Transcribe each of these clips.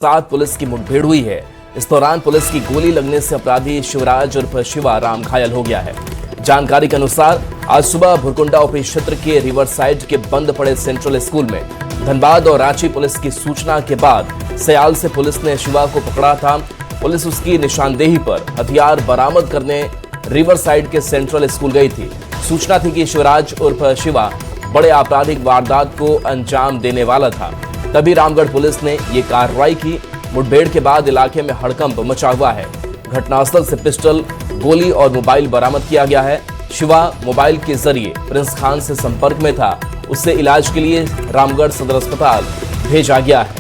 साथ पुलिस की मुठभेड़ हुई है। इस दौरान पुलिस की गोली लगने से अपराधी शिवराज उर्फ शिवा राम घायल हो गया है। जानकारी के अनुसार आज सुबह भुरकुंडा ओपी क्षेत्र के रिवर साइड के बंद पड़े सेंट्रल स्कूल में धनबाद और रांची पुलिस की सूचना के बाद सयाल से पुलिस ने शिवा को पकड़ा था। पुलिस उसकी निशानदेही पर हथियार बरामद करने रिवर साइड के सेंट्रल स्कूल गई थी। सूचना थी कि शिवराज उर्फ शिवा बड़े आपराधिक वारदात को अंजाम देने वाला था। तभी रामगढ़ पुलिस ने ये कार्रवाई की। मुठभेड़ के बाद इलाके में हड़कंप मचा हुआ है। घटनास्थल से पिस्टल, गोली और मोबाइल बरामद किया गया है। शिवा मोबाइल के जरिए प्रिंस खान से संपर्क में था। उससे इलाज के लिए रामगढ़ सदर अस्पताल भेजा गया है।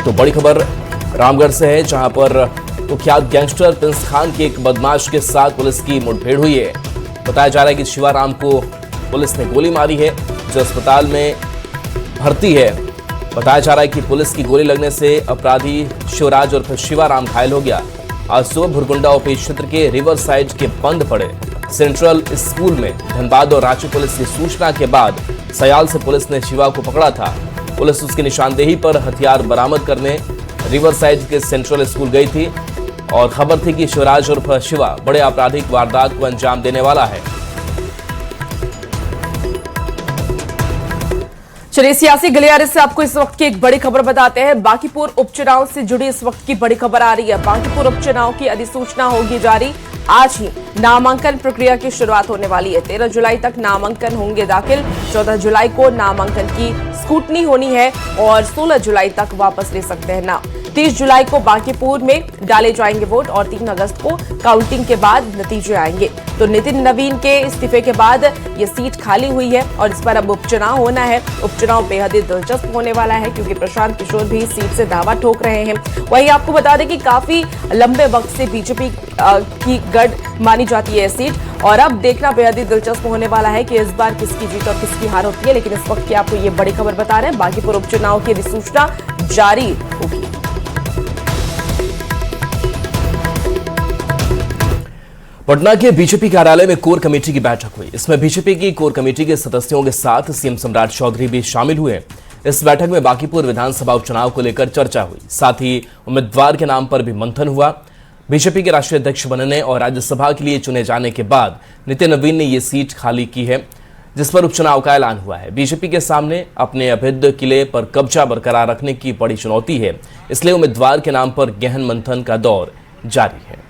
तो बड़ी खबर रामगढ़ से है, जहां पर कुख्यात गैंगस्टर प्रिंस खान के एक बदमाश के साथ पुलिस की मुठभेड़ हुई है। बताया जा रहा है कि शिवाराम को पुलिस ने गोली मारी है, जो अस्पताल में भर्ती है। बताया जा रहा है कि पुलिस की गोली लगने से अपराधी शिवराज उर्फ शिवाराम घायल हो गया। आज सुबह भुरकुंडा ओपी क्षेत्र के रिवर साइड के बंद पड़े सेंट्रल स्कूल में धनबाद और रांची पुलिस की सूचना के बाद सयाल से पुलिस ने शिवा को पकड़ा था। पुलिस उसकी निशानदेही पर हथियार बरामद करने रिवर साइड के सेंट्रल स्कूल गई थी और खबर थी कि शिवराज उर्फ शिवा बड़े आपराधिक वारदात को अंजाम देने वाला है। चलिए सियासी गलियारे से आपको इस वक्त की एक बड़ी खबर बताते हैं। बांकीपुर उपचुनाव से जुड़ी इस वक्त की बड़ी खबर आ रही है। बांकीपुर उपचुनाव की अधिसूचना होगी जारी। आज ही नामांकन प्रक्रिया की शुरुआत होने वाली है। 13 जुलाई तक नामांकन होंगे दाखिल। 14 जुलाई को नामांकन की स्क्रूटनी होनी है और 16 जुलाई तक वापस ले सकते हैं नाम। 30 जुलाई को बांकीपुर में डाले जाएंगे वोट और 3 अगस्त को काउंटिंग के बाद नतीजे आएंगे। तो नितिन नवीन के इस्तीफे के बाद ये सीट खाली हुई है और इस पर अब उपचुनाव होना है। उपचुनाव बेहद ही दिलचस्प होने वाला है, क्योंकि प्रशांत किशोर भी सीट से दावा ठोक रहे हैं। वहीं आपको बता दें कि काफी लंबे वक्त से बीजेपी की गढ़ मानी जाती है सीट, और अब देखना बेहद ही दिलचस्प होने वाला है कि इस बार किसकी जीत और किसकी हार होती है। लेकिन इस वक्त की आपको ये बड़ी खबर बता रहे हैं, बांकीपुर उपचुनाव की अधिसूचना जारी होगी। पटना के बीजेपी कार्यालय में कोर कमेटी की बैठक हुई। इसमें बीजेपी की कोर कमेटी के सदस्यों के साथ सीएम सम्राट चौधरी भी शामिल हुए। इस बैठक में बांकीपुर विधानसभा उपचुनाव को लेकर चर्चा हुई। साथ ही उम्मीदवार के नाम पर भी मंथन हुआ। बीजेपी के राष्ट्रीय अध्यक्ष बनने और राज्यसभा के लिए चुने जाने के बाद नितिन नवीन ने यह सीट खाली की है, जिस पर उपचुनाव का ऐलान हुआ है। बीजेपी के सामने अपने अभेद्य किले पर कब्जा बरकरार रखने की बड़ी चुनौती है, इसलिए उम्मीदवार के नाम पर गहन मंथन का दौर जारी है।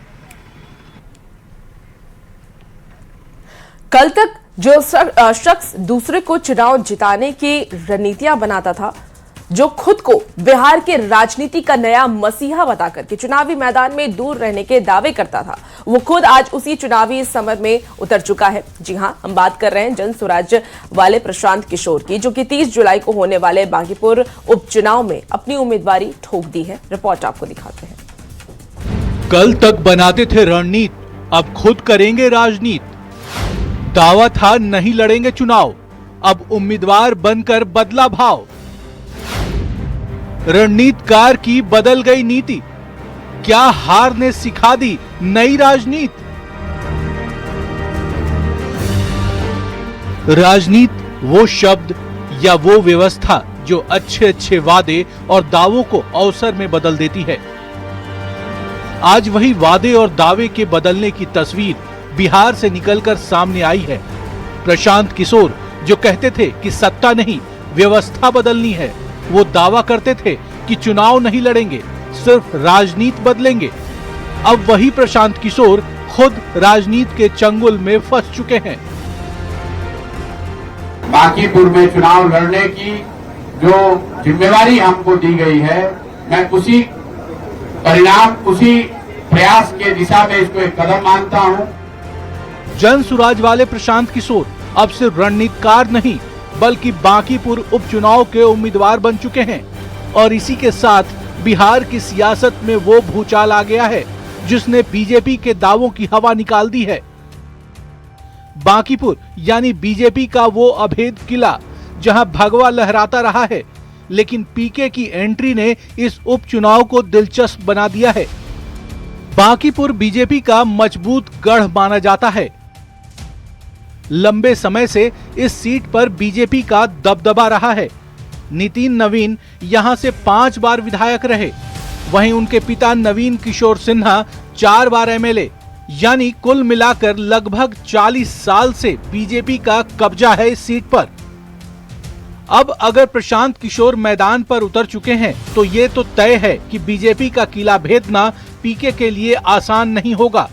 कल तक जो शख्स दूसरे को चुनाव जिताने की रणनीतियां बनाता था, जो खुद को बिहार के राजनीति का नया मसीहा बताकर के चुनावी मैदान में दूर रहने के दावे करता था, वो खुद आज उसी चुनावी समर में उतर चुका है। जी हां, हम बात कर रहे हैं जन स्वराज वाले प्रशांत किशोर की, जो कि 30 जुलाई को होने वाले बांकीपुर उपचुनाव में अपनी उम्मीदवारी ठोक दी है। रिपोर्ट आपको दिखाते हैं। कल तक बनाते थे रणनीति, अब खुद करेंगे राजनीति। दावा था नहीं लड़ेंगे चुनाव, अब उम्मीदवार बनकर बदला भाव। रणनीतिकार की बदल गई नीति, क्या हार ने सिखा दी नई राजनीति? राजनीति वो शब्द या वो व्यवस्था जो अच्छे अच्छे वादे और दावों को अवसर में बदल देती है। आज वही वादे और दावे के बदलने की तस्वीर बिहार से निकलकर सामने आई है। प्रशांत किशोर जो कहते थे कि सत्ता नहीं व्यवस्था बदलनी है, वो दावा करते थे कि चुनाव नहीं लड़ेंगे, सिर्फ राजनीति बदलेंगे। अब वही प्रशांत किशोर खुद राजनीति के चंगुल में फंस चुके हैं। बांकीपुर में चुनाव लड़ने की जो जिम्मेवारी हमको दी गई है, मैं उसी परिणाम, उसी प्रयास के दिशा में इसको एक कदम मानता हूं। जन सुराज वाले प्रशांत किशोर अब सिर्फ रणनीतिकार नहीं, बल्कि बांकीपुर उपचुनाव के उम्मीदवार बन चुके हैं। और इसी के साथ बिहार की सियासत में वो भूचाल आ गया है जिसने बीजेपी के दावों की हवा निकाल दी है। बांकीपुर यानी बीजेपी का वो अभेद किला जहां भगवा लहराता रहा है, लेकिन पीके की एंट्री ने इस उपचुनाव को दिलचस्प बना दिया है। बांकीपुर बीजेपी का मजबूत गढ़ माना जाता है। लंबे समय से इस सीट पर बीजेपी का दबदबा रहा है। नितिन नवीन यहां से 5 बार विधायक रहे। वहीं उनके पिता नवीन किशोर सिन्हा 4 बार एमएलए, यानी कुल मिलाकर लगभग 40 साल से बीजेपी का कब्जा है इस सीट पर। अब अगर प्रशांत किशोर मैदान पर उतर चुके हैं तो ये तो तय है कि बीजेपी का किला भेदना पीके के लिए आसान नहीं होगा।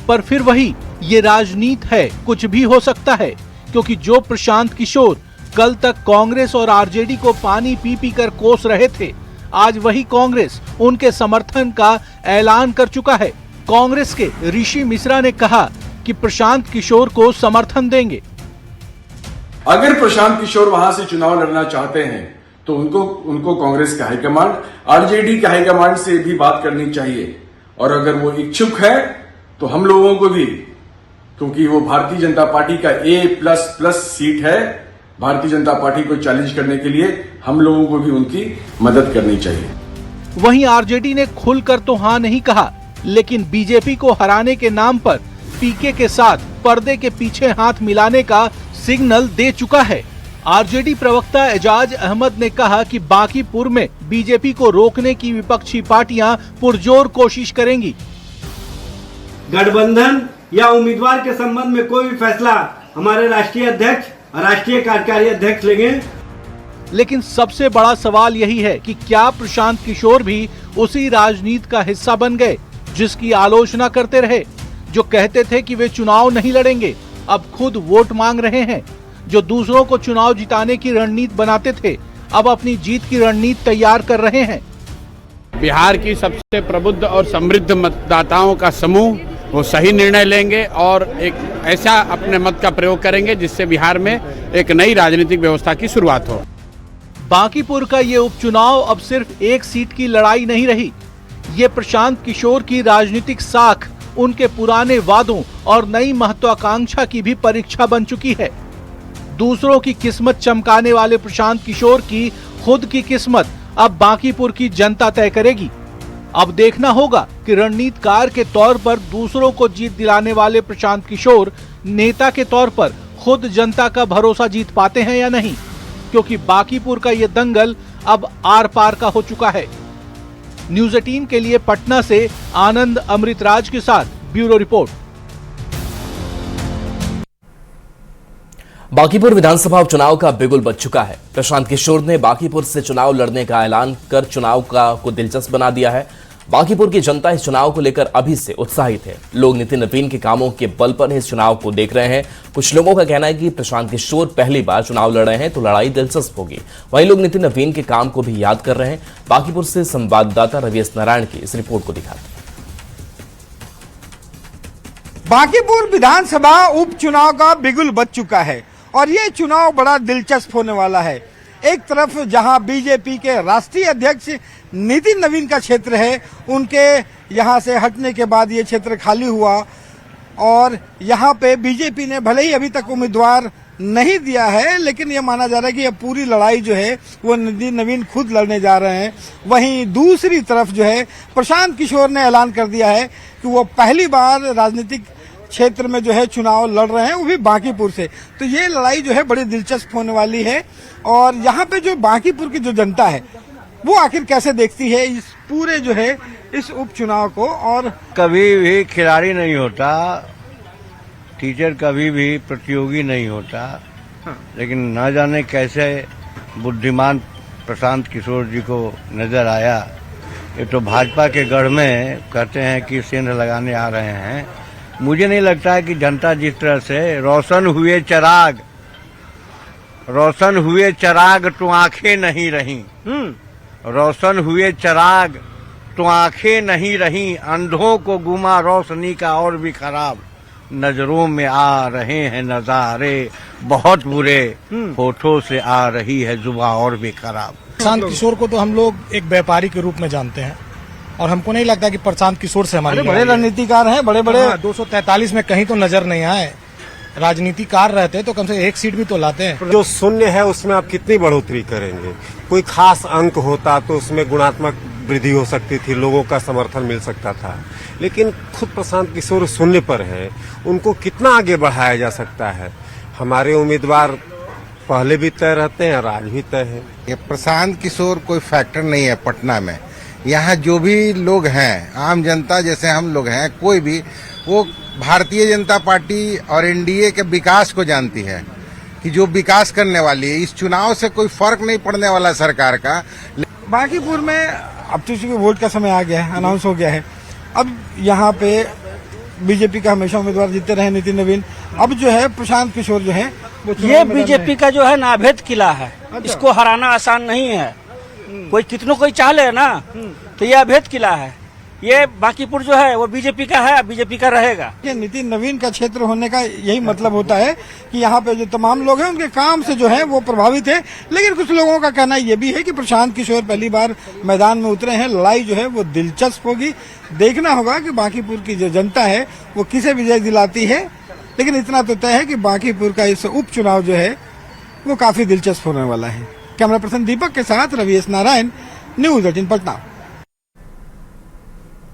पर फिर वही, ये राजनीति है, कुछ भी हो सकता है, क्योंकि जो प्रशांत किशोर कल तक कांग्रेस और आरजेडी को पानी पी पी कर कोस रहे थे, आज वही कांग्रेस उनके समर्थन का ऐलान कर चुका है। कांग्रेस के ऋषि मिश्रा ने कहा कि प्रशांत किशोर को समर्थन देंगे। अगर प्रशांत किशोर वहां से चुनाव लड़ना चाहते हैं तो उनको कांग्रेस का हाईकमांड, आरजेडी के हाईकमांड से भी बात करनी चाहिए। और अगर वो इच्छुक है तो हम लोगों को भी, क्योंकि वो भारतीय जनता पार्टी का A++ सीट है, भारतीय जनता पार्टी को चैलेंज करने के लिए हम लोगों को भी उनकी मदद करनी चाहिए। वहीं आरजेडी ने खुलकर तो हाँ नहीं कहा, लेकिन बीजेपी को हराने के नाम पर पीके के साथ पर्दे के पीछे हाथ मिलाने का सिग्नल दे चुका है। आरजेडी प्रवक्ता एजाज अहमद ने कहा कि बांकीपुर में बीजेपी को रोकने की विपक्षी पार्टियां पुरजोर कोशिश करेंगी। गठबंधन या उम्मीदवार के संबंध में कोई भी फैसला हमारे राष्ट्रीय अध्यक्ष और राष्ट्रीय कार्यकारी अध्यक्ष लेंगे। लेकिन सबसे बड़ा सवाल यही है कि क्या प्रशांत किशोर भी उसी राजनीति का हिस्सा बन गए जिसकी आलोचना करते रहे, जो कहते थे कि वे चुनाव नहीं लड़ेंगे, अब खुद वोट मांग रहे हैं। जो दूसरों को चुनाव जिताने की रणनीति बनाते थे, अब अपनी जीत की रणनीति तैयार कर रहे हैं। बिहार की सबसे प्रबुद्ध और समृद्ध मतदाताओं का समूह वो सही निर्णय लेंगे और एक ऐसा अपने मत का प्रयोग करेंगे जिससे बिहार में एक नई राजनीतिक व्यवस्था की शुरुआत हो। बांकीपुर का ये उपचुनाव अब सिर्फ एक सीट की लड़ाई नहीं रही, ये प्रशांत किशोर की राजनीतिक साख, उनके पुराने वादों और नई महत्वाकांक्षा की भी परीक्षा बन चुकी है। दूसरों की किस्मत चमकाने वाले प्रशांत किशोर की खुद की किस्मत अब बांकीपुर की जनता तय करेगी। अब देखना होगा कि रणनीतिकार के तौर पर दूसरों को जीत दिलाने वाले प्रशांत किशोर नेता के तौर पर खुद जनता का भरोसा जीत पाते हैं या नहीं, क्योंकि बांकीपुर का ये दंगल अब आर पार का हो चुका है। न्यूज़ 18 के लिए पटना से आनंद अमृतराज के साथ ब्यूरो रिपोर्ट। बांकीपुर विधानसभा उपचुनाव का बिगुल बज चुका है। प्रशांत किशोर ने बांकीपुर से चुनाव लड़ने का ऐलान कर चुनाव को दिलचस्प बना दिया है। बांकीपुर की जनता इस चुनाव को लेकर अभी से उत्साहित है। लोग नितिन नवीन के कामों के बल पर इस चुनाव को देख रहे हैं। कुछ लोगों का कहना है कि प्रशांत किशोर पहली बार चुनाव लड़ रहे हैं तो लड़ाई दिलचस्प होगी। वहीं लोग नितिन नवीन के काम को भी याद कर रहे हैं। बांकीपुर से संवाददाता रवि एस नारायण की इस रिपोर्ट को दिखाते हैं। बांकीपुर विधानसभा उपचुनाव का बिगुल बज चुका है और ये चुनाव बड़ा दिलचस्प होने वाला है। एक तरफ जहां बीजेपी के राष्ट्रीय अध्यक्ष नितिन नवीन का क्षेत्र है, उनके यहां से हटने के बाद ये क्षेत्र खाली हुआ और यहां पे बीजेपी ने भले ही अभी तक उम्मीदवार नहीं दिया है, लेकिन ये माना जा रहा है कि ये पूरी लड़ाई जो है वो नितिन नवीन खुद लड़ने जा रहे हैं। वहीं दूसरी तरफ जो है प्रशांत किशोर ने ऐलान कर दिया है कि वो पहली बार राजनीतिक क्षेत्र में जो है चुनाव लड़ रहे हैं, वो भी बांकीपुर से। तो ये लड़ाई जो है बड़ी दिलचस्प होने वाली है और यहाँ पे जो बांकीपुर की जो जनता है वो आखिर कैसे देखती है इस पूरे जो है इस उपचुनाव को। और कभी भी खिलाड़ी नहीं होता, टीचर कभी भी प्रतियोगी नहीं होता, लेकिन न जाने कैसे बुद्धिमान प्रशांत किशोर जी को नजर आया। ये तो भाजपा के गढ़ में कहते हैं कि सेंध लगाने आ रहे हैं। मुझे नहीं लगता है कि जनता जिस तरह से रोशन हुए चराग तो आंखें नहीं रहीं, रोशन हुए चराग तो आंखें नहीं रहीं, अंधों को गुमा रोशनी का और भी खराब, नजरों में आ रहे हैं नजारे बहुत बुरे, होठों से आ रही है जुबां और भी खराब। प्रशांत किशोर को तो हम लोग एक व्यापारी के रूप में जानते हैं और हमको नहीं लगता कि प्रशांत किशोर से हमारे बड़े रणनीतिकार हैं, बड़े 243 में कहीं तो नजर नहीं आए। राजनीतिकार रहते तो कम से एक सीट भी तो लाते हैं। जो शून्य है उसमें आप कितनी बढ़ोतरी करेंगे? कोई खास अंक होता तो उसमें गुणात्मक वृद्धि हो सकती थी, लोगों का समर्थन मिल सकता था, लेकिन खुद प्रशांत किशोर शून्य पर है, उनको कितना आगे बढ़ाया जा सकता है? हमारे उम्मीदवार पहले भी तय रहते हैं और आज भी तय है। ये प्रशांत किशोर कोई फैक्टर नहीं है पटना में। यहाँ जो भी लोग हैं, आम जनता जैसे हम लोग हैं, कोई भी वो भारतीय जनता पार्टी और एनडीए के विकास को जानती है कि जो विकास करने वाली है। इस चुनाव से कोई फर्क नहीं पड़ने वाला सरकार का। बांकीपुर में अब तो चूंकि वोट का समय आ गया है, अनाउंस हो गया है। अब यहाँ पे बीजेपी का हमेशा उम्मीदवार जीतते रहे नितिन नवीन। अब जो है प्रशांत किशोर जो है वो ये बीजेपी का जो है नाभेद किला है। इसको हराना आसान नहीं है। कोई कितनों कोई चाह ले ना, तो ये अभेद किला है। ये बांकीपुर जो है वो बीजेपी का है, बीजेपी का रहेगा। ये नितिन नवीन का क्षेत्र होने का यही मतलब होता है कि यहाँ पे जो तमाम लोग हैं उनके काम से जो है वो प्रभावित है। लेकिन कुछ लोगों का कहना ये भी है कि प्रशांत किशोर पहली बार मैदान में उतरे हैं। लड़ाई जो है वो दिलचस्प होगी। देखना होगा कि बांकीपुर की जो जनता है वो किसे विजय दिलाती है। लेकिन इतना तो तय है कि बांकीपुर का इस उपचुनाव जो है वो काफी दिलचस्प होने वाला है। कैमरा पर्सन दीपक के साथ रवि एस नारायण, न्यूज 18 पटना।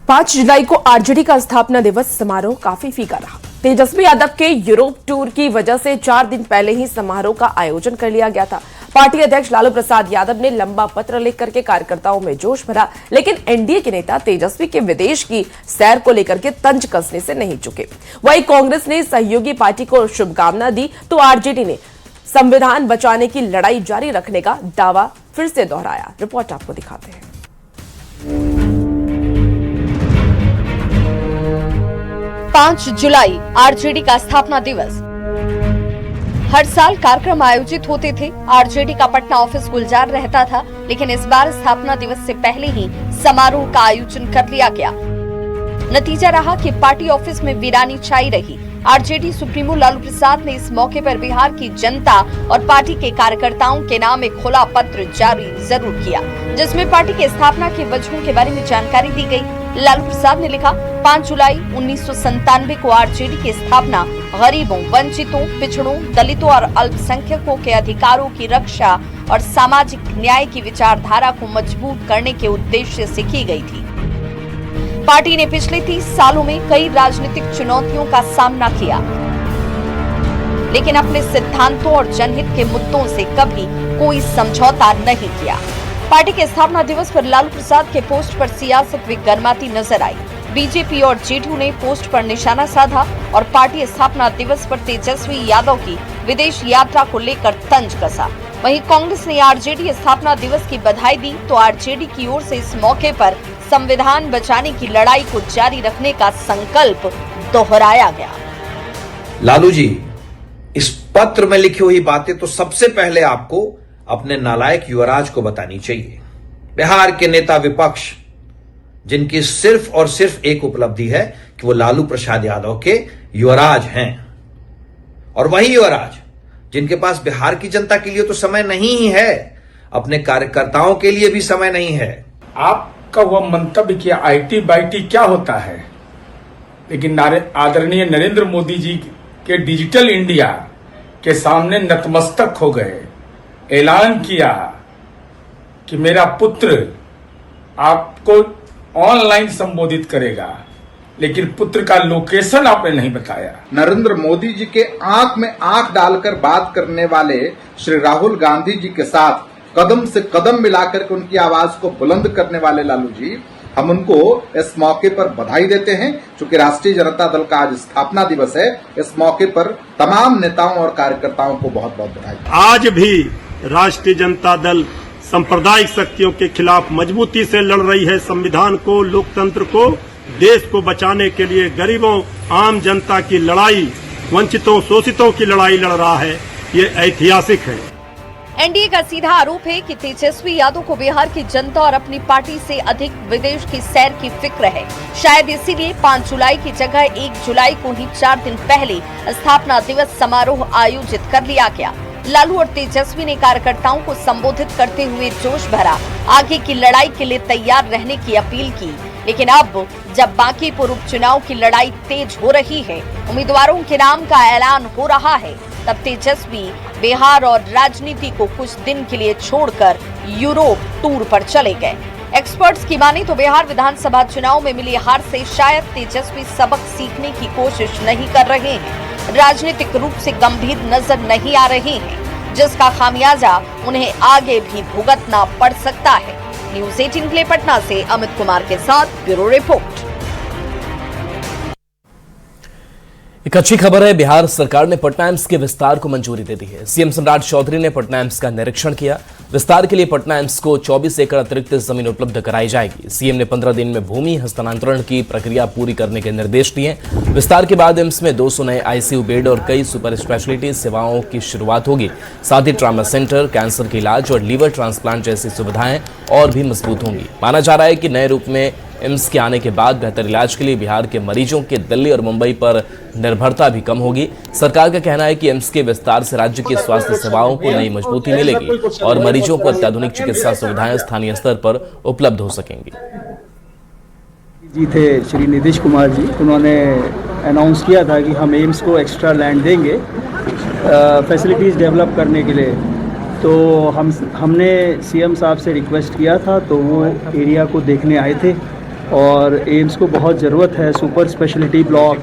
5 जुलाई को आरजेडी का स्थापना दिवस समारोह काफी फीका रहा। तेजस्वी यादव के यूरोप टूर की वजह से 4 दिन पहले ही समारोह का आयोजन कर लिया गया था। पार्टी अध्यक्ष लालू प्रसाद यादव ने लंबा पत्र लिख करके कार्यकर्ताओं में जोश भरा, लेकिन एनडीए के नेता तेजस्वी के विदेश की सैर को लेकर के तंज कसने से नहीं चुके। वहीं कांग्रेस ने सहयोगी पार्टी को शुभकामना दी, तो आरजेडी ने संविधान बचाने की लड़ाई जारी रखने का दावा फिर से दोहराया। रिपोर्ट आपको दिखाते हैं। 5 जुलाई आरजेडी का स्थापना दिवस। हर साल कार्यक्रम आयोजित होते थे। आरजेडी का पटना ऑफिस गुलजार रहता था, लेकिन इस बार स्थापना दिवस से पहले ही समारोह का आयोजन कर लिया गया। नतीजा रहा कि पार्टी ऑफिस में वीरानी छाई रही। आरजेडी सुप्रीमो लालू प्रसाद ने इस मौके पर बिहार की जनता और पार्टी के कार्यकर्ताओं के नाम एक खुला पत्र जारी जरूर किया, जिसमें पार्टी की स्थापना के वजहों के बारे में जानकारी दी गई। लालू प्रसाद ने लिखा, 5 जुलाई 1997 को आरजेडी की स्थापना गरीबों, वंचितों, पिछड़ों, दलितों और अल्पसंख्यकों के अधिकारों की रक्षा और सामाजिक न्याय की विचारधारा को मजबूत करने के उद्देश्य से की गई थी। पार्टी ने पिछले 30 सालों में कई राजनीतिक चुनौतियों का सामना किया, लेकिन अपने सिद्धांतों और जनहित के मुद्दों से कभी कोई समझौता नहीं किया। पार्टी के स्थापना दिवस पर लालू प्रसाद के पोस्ट पर सियासत भी गर्माती नजर आई। बीजेपी और जेडीयू ने पोस्ट पर निशाना साधा और पार्टी स्थापना दिवस पर तेजस्वी यादव की विदेश यात्रा को लेकर तंज कसा। वहीं कांग्रेस ने आरजेडी स्थापना दिवस की बधाई दी, तो आरजेडी की ओर से इस मौके पर संविधान बचाने की लड़ाई को जारी रखने का संकल्प दोहराया गया। लालू जी, इस पत्र में लिखी हुई बातें तो सबसे पहले आपको अपने नालायक युवराज को बतानी चाहिए। बिहार के नेता विपक्ष, जिनकी सिर्फ और सिर्फ एक उपलब्धि है कि वो लालू प्रसाद यादव के युवराज हैं, और वही युवराज जिनके पास बिहार की जनता के लिए तो समय नहीं ही है, अपने कार्यकर्ताओं के लिए भी समय नहीं है। आपका वह मंतव्य कि आईटी बाईटी क्या होता है, लेकिन आदरणीय नरेंद्र मोदी जी के डिजिटल इंडिया के सामने नतमस्तक हो गए। ऐलान किया कि मेरा पुत्र आपको ऑनलाइन संबोधित करेगा, लेकिन पुत्र का लोकेशन आपने नहीं बताया। नरेंद्र मोदी जी के आंख में आंख डालकर बात करने वाले श्री राहुल गांधी जी के साथ कदम से कदम मिलाकर के उनकी आवाज को बुलंद करने वाले लालू जी, हम उनको इस मौके पर बधाई देते हैं। चूंकि राष्ट्रीय जनता दल का आज स्थापना दिवस है, इस मौके पर तमाम नेताओं और कार्यकर्ताओं को बहुत बहुत बधाई। आज भी राष्ट्रीय जनता दल सांप्रदायिक शक्तियों के खिलाफ मजबूती से लड़ रही है। संविधान को, लोकतंत्र को, देश को बचाने के लिए गरीबों, आम जनता की लड़ाई, वंचितों, शोषितों की लड़ाई लड़ रहा है। ये ऐतिहासिक है। एनडीए का सीधा आरोप है कि तेजस्वी यादव को बिहार की जनता और अपनी पार्टी से अधिक विदेश की सैर की फिक्र है। शायद इसीलिए 5 जुलाई की जगह 1 जुलाई को ही 4 दिन पहले स्थापना दिवस समारोह आयोजित कर लिया गया। लालू और तेजस्वी ने कार्यकर्ताओं को संबोधित करते हुए जोश भरा, आगे की लड़ाई के लिए तैयार रहने की अपील की। लेकिन अब जब बांकीपुर उपचुनाव की लड़ाई तेज हो रही है, उम्मीदवारों के नाम का ऐलान हो रहा है, तब तेजस्वी बिहार और राजनीति को कुछ दिन के लिए छोड़कर यूरोप टूर पर चले गए। एक्सपर्ट्स की माने तो बिहार विधानसभा चुनाव में मिली हार से शायद तेजस्वी सबक सीखने की कोशिश नहीं कर रहे हैं, राजनीतिक रूप से गंभीर नजर नहीं आ रहे हैं। जिसका खामियाजा उन्हें आगे भी भुगतना पड़ सकता है। न्यूज 18 के लिए पटना से अमित कुमार के साथ ब्यूरो रिपोर्ट। एक अच्छी खबर है, बिहार सरकार ने पटना एम्स के विस्तार को मंजूरी दे दी है। सीएम सम्राट चौधरी ने पटना एम्स का निरीक्षण किया। विस्तार के लिए पटना एम्स को 24 एकड़ अतिरिक्त जमीन उपलब्ध कराई जाएगी। सीएम ने 15 दिन में भूमि हस्तांतरण की प्रक्रिया पूरी करने के निर्देश दिए। विस्तार के बाद एम्स में 200 नए आईसीयू बेड और कई सुपर स्पेशलिटी सेवाओं की शुरुआत होगी। साथ ही ट्रामा सेंटर, कैंसर के इलाज और लीवर ट्रांसप्लांट जैसी सुविधाएं और भी मजबूत होंगी। माना जा रहा है कि नए रूप में एम्स के आने के बाद बेहतर इलाज के लिए बिहार के मरीजों के दिल्ली और मुंबई पर निर्भरता भी कम होगी। सरकार का कहना है कि एम्स के विस्तार से राज्य की स्वास्थ्य सेवाओं को नई मजबूती मिलेगी और मरीजों को अत्याधुनिक चिकित्सा सुविधाएं स्थानीय स्तर पर उपलब्ध हो सकेंगी। जी थे श्री नीतीश कुमार जी, उन्होंने अनाउंस किया था कि हम एम्स को एक्स्ट्रा लैंड देंगे फैसिलिटीज़ डेवलप करने के लिए। तो हमने सीएम साहब से रिक्वेस्ट किया था, तो वो एरिया को देखने आए थे और एम्स को बहुत ज़रूरत है सुपर स्पेशलिटी ब्लॉक,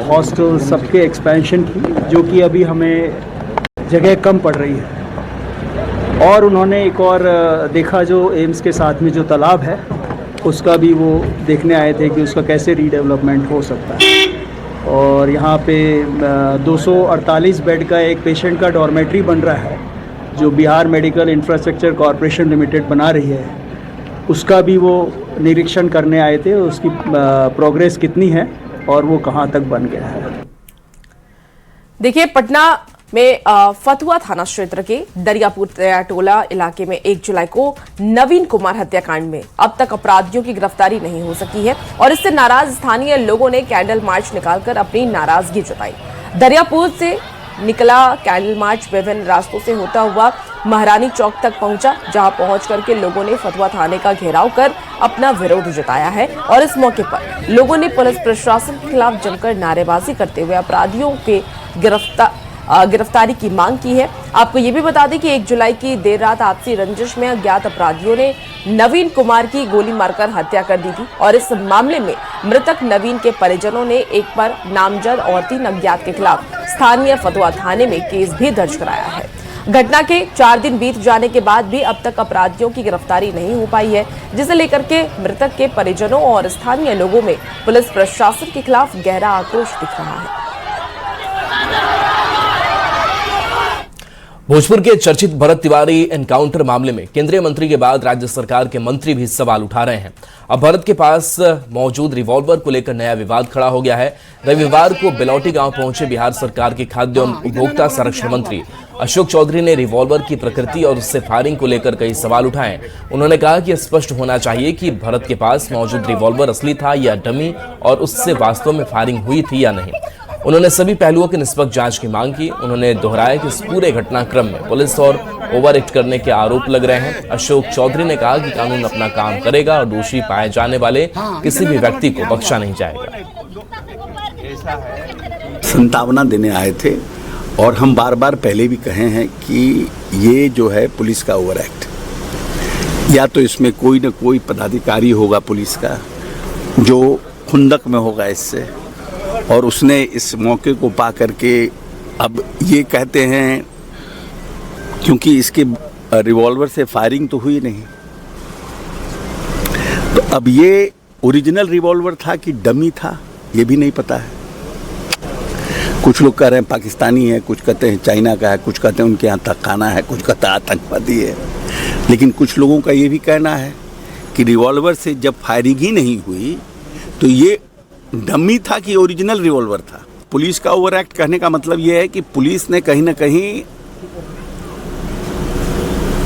हॉस्टल, सबके एक्सपेंशन की, जो कि अभी हमें जगह कम पड़ रही है। और उन्होंने एक और देखा, जो एम्स के साथ में जो तालाब है उसका भी वो देखने आए थे कि उसका कैसे रीडेवलपमेंट हो सकता है। और यहाँ पे 248 बेड का एक पेशेंट का डॉर्मेट्री बन रहा है, जो Bihar medical infrastructure corporation limited बना रही है, उसका भी वो निरीक्षण करने आए थे। उसकी प्रोग्रेस कितनी है और वो कहाँ तक बन गया है। देखिए, पटना में फतुहा थाना क्षेत्र के दरियापुर टोला इलाके में 1 जुलाई को नवीन कुमार हत्याकांड में अब तक अपराधियों की गिरफ्तारी नहीं हो सकी है और इससे नाराज स्थानीय लोगों ने कैंडल मार्च निकालकर अपनी नाराजगी जताई। दरियापुर से निकला कैंडल मार्च विभिन्न रास्तों से होता हुआ महारानी चौक तक पहुंचा, जहां पहुंच करके लोगों ने फतुहा थाने का घेराव कर अपना विरोध जताया है और इस मौके पर लोगों ने पुलिस प्रशासन के खिलाफ जमकर नारेबाजी करते हुए अपराधियों के गिरफ्तारी की मांग की है। आपको ये भी बता दें कि 1 जुलाई की देर रात आपसी रंजिश में अज्ञात अपराधियों ने नवीन कुमार की गोली मारकर हत्या कर दी थी और इस मामले में मृतक नवीन के परिजनों ने एक पर नामजद और 3 अज्ञात के खिलाफ स्थानीय फतुहा थाने में केस भी दर्ज कराया है। घटना के 4 दिन बीत जाने के बाद भी अब तक अपराधियों की गिरफ्तारी नहीं हो पाई है, जिसे लेकर के मृतक के परिजनों और स्थानीय लोगों में पुलिस प्रशासन के खिलाफ गहरा आक्रोश दिख रहा है। भोजपुर के चर्चित भरत तिवारी एनकाउंटर मामले में केंद्रीय मंत्री के बाद राज्य सरकार के मंत्री भी सवाल उठा रहे हैं। अब भरत के पास मौजूद रिवॉल्वर को लेकर नया विवाद खड़ा हो गया है। रविवार को बिलौटी गांव पहुंचे बिहार सरकार के खाद्य एवं उपभोक्ता संरक्षण मंत्री अशोक चौधरी ने रिवॉल्वर की प्रकृति और उससे फायरिंग को लेकर कई सवाल उठाए। उन्होंने कहा कि स्पष्ट होना चाहिए कि भरत के पास मौजूद रिवॉल्वर असली था या डमी और उससे वास्तव में फायरिंग हुई थी या नहीं। उन्होंने सभी पहलुओं की निष्पक्ष जांच की मांग की। उन्होंने दोहराया कि इस पूरे घटनाक्रम में पुलिस और ओवर एक्ट करने के आरोप लग रहे हैं। अशोक चौधरी ने कहा कि कानून अपना काम करेगा और दोषी पाए जाने वाले किसी भी व्यक्ति को बख्शा नहीं जाएगा। संतावना देने आए थे और हम बार बार पहले भी कहे हैं कि ये जो है पुलिस का ओवर एक्ट, या तो इसमें कोई न कोई पदाधिकारी होगा पुलिस का जो खुंदक में होगा इससे, और उसने इस मौके को पा करके अब ये कहते हैं क्योंकि इसके रिवॉल्वर से फायरिंग तो हुई नहीं, तो अब ये ओरिजिनल रिवॉल्वर था कि डमी था ये भी नहीं पता है। कुछ लोग कह रहे हैं पाकिस्तानी है, कुछ कहते हैं चाइना का है, कुछ कहते हैं उनके यहाँ तकाना है, कुछ कहते हैं आतंकवादी है। लेकिन कुछ लोगों का ये भी कहना है कि रिवॉल्वर से जब फायरिंग ही नहीं हुई तो ये डमी था कि ओरिजिनल रिवॉल्वर था। पुलिस का ओवर एक्ट कहने का मतलब यह है कि पुलिस ने कहीं ना कहीं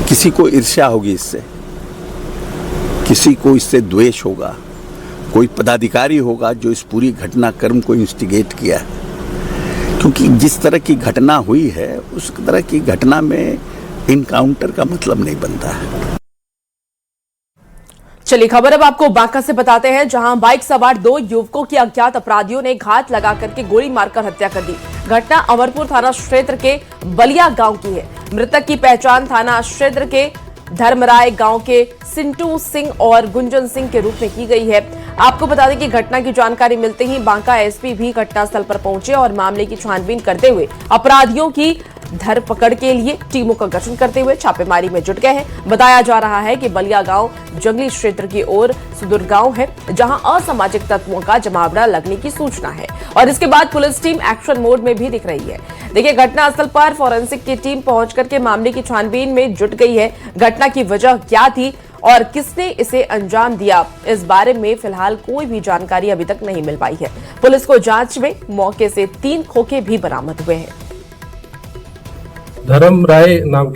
किसी को ईर्ष्या होगी इससे, किसी को इससे द्वेष होगा, कोई पदाधिकारी होगा जो इस पूरी घटनाक्रम को इंस्टिगेट किया है। क्योंकि जिस तरह की घटना हुई है उस तरह की घटना में इनकाउंटर का मतलब नहीं बनता है। चलिए खबर अब आपको बांका से बताते हैं, जहां बाइक सवार 2 युवकों की अज्ञात अपराधियों ने घात लगा करके गोली मारकर हत्या कर दी। घटना अमरपुर थाना क्षेत्र के बलिया गांव की है। मृतक की पहचान थाना क्षेत्र के धर्मराय गांव के सिंटू सिंह और गुंजन सिंह के रूप में की गई है। आपको बता दें कि घटना की जानकारी मिलते ही बांका एसपी भी घटनास्थल पर पहुंचे और मामले की छानबीन करते हुए अपराधियों की धरपकड़ के लिए टीमों का गठन करते हुए छापेमारी में जुट गए हैं। बताया जा रहा है कि बलिया गांव जंगली क्षेत्र की ओर सुदूर गांव है, जहां असामाजिक तत्वों का जमावड़ा लगने की सूचना है और इसके बाद पुलिस टीम एक्शन मोड में भी दिख रही है। देखिए, घटनास्थल पर फोरेंसिक की टीम पहुंच करके मामले की छानबीन में जुट गई है। घटना की वजह क्या थी और किसने इसे अंजाम दिया, इस बारे में फिलहाल कोई भी जानकारी अभी तक नहीं मिल पाई है। पुलिस को जांच में मौके से 3 खोखे भी बरामद हुए हैं। धर्म राय नाम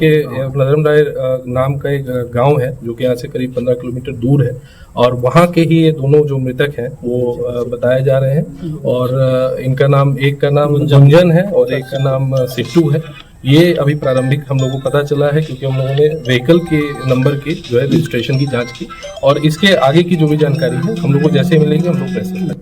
का एक गांव है जो कि यहाँ से करीब 15 किलोमीटर दूर है और वहाँ के ही ये दोनों जो मृतक हैं वो बताए जा रहे हैं और इनका नाम, एक का नाम जमजन है और एक का नाम सिट्टू है। ये अभी प्रारंभिक हम लोगों को पता चला है क्योंकि हम लोगों ने व्हीकल के नंबर की जो है रजिस्ट्रेशन की जांच की और इसके आगे की जो भी जानकारी है हम लोग को जैसे मिलेगी हम लोग वैसे।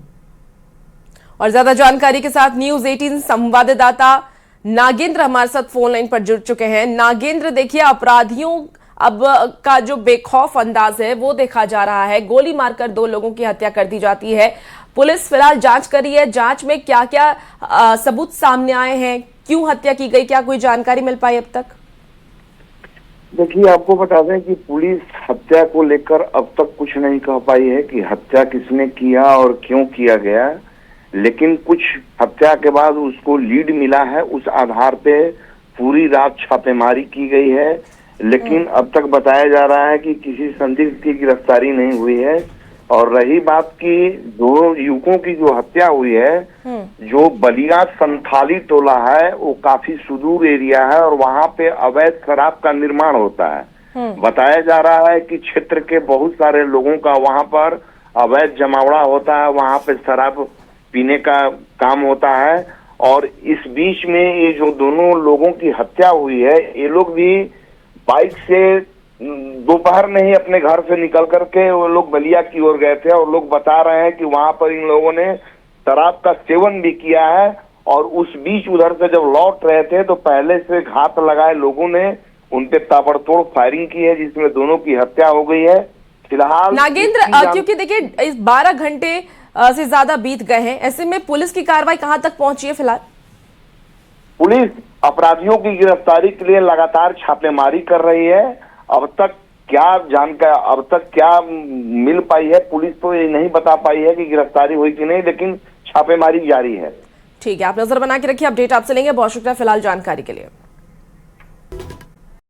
और ज्यादा जानकारी के साथ न्यूज़ 18 संवाददाता नागेंद्र हमारे साथ फोन लाइन पर जुड़ चुके हैं। नागेंद्र, देखिए, अपराधियों अब का जो बेखौफ अंदाज है वो देखा जा रहा है। गोली मारकर 2 लोगों की हत्या कर दी जाती है। पुलिस फिलहाल जांच कर रही है। जांच में क्या क्या सबूत सामने आए हैं, क्यों हत्या की गई, क्या कोई जानकारी मिल पाई अब तक? देखिए, आपको बता दें कि पुलिस हत्या को लेकर अब तक कुछ नहीं कह पाई है कि हत्या किसने किया और क्यों किया गया, लेकिन कुछ हत्या के बाद उसको लीड मिला है, उस आधार पे पूरी रात छापेमारी की गई है। लेकिन अब तक बताया जा रहा है कि किसी संदिग्ध की गिरफ्तारी नहीं हुई है। और रही बात की 2 युवकों की जो हत्या हुई है, जो बलिया संथाली टोला है वो काफी सुदूर एरिया है और वहाँ पे अवैध शराब का निर्माण होता है। बताया जा रहा है कि क्षेत्र के बहुत सारे लोगों का वहाँ पर अवैध जमावड़ा होता है, वहाँ पे शराब पीने का काम होता है। और इस बीच में ये जो दोनों लोगों की हत्या हुई है, ये लोग भी बाइक से दोपहर में ही अपने घर से निकल करके वो लोग बलिया की ओर गए थे और लोग बता रहे हैं कि वहां पर इन लोगों ने शराब का सेवन भी किया है। और उस बीच उधर से जब लौट रहे थे तो पहले से घात लगाए लोगों ने उन पे ताबड़तोड़ फायरिंग की है, जिसमें दोनों की हत्या हो गई है। फिलहाल नागेंद्र, क्योंकि देखिए इस 12 घंटे से ज्यादा बीत गए हैं, ऐसे में पुलिस की कार्रवाई कहां तक पहुंची है? फिलहाल पुलिस अपराधियों की गिरफ्तारी के लिए लगातार छापेमारी कर रही है। अब तक क्या मिल पाई है, पुलिस तो ये नहीं बता पाई है कि गिरफ्तारी हुई कि नहीं, लेकिन छापेमारी जारी है। ठीक है, आप नजर बना के रखिए, अपडेट आपसे लेंगे। बहुत शुक्रिया फिलहाल जानकारी के लिए।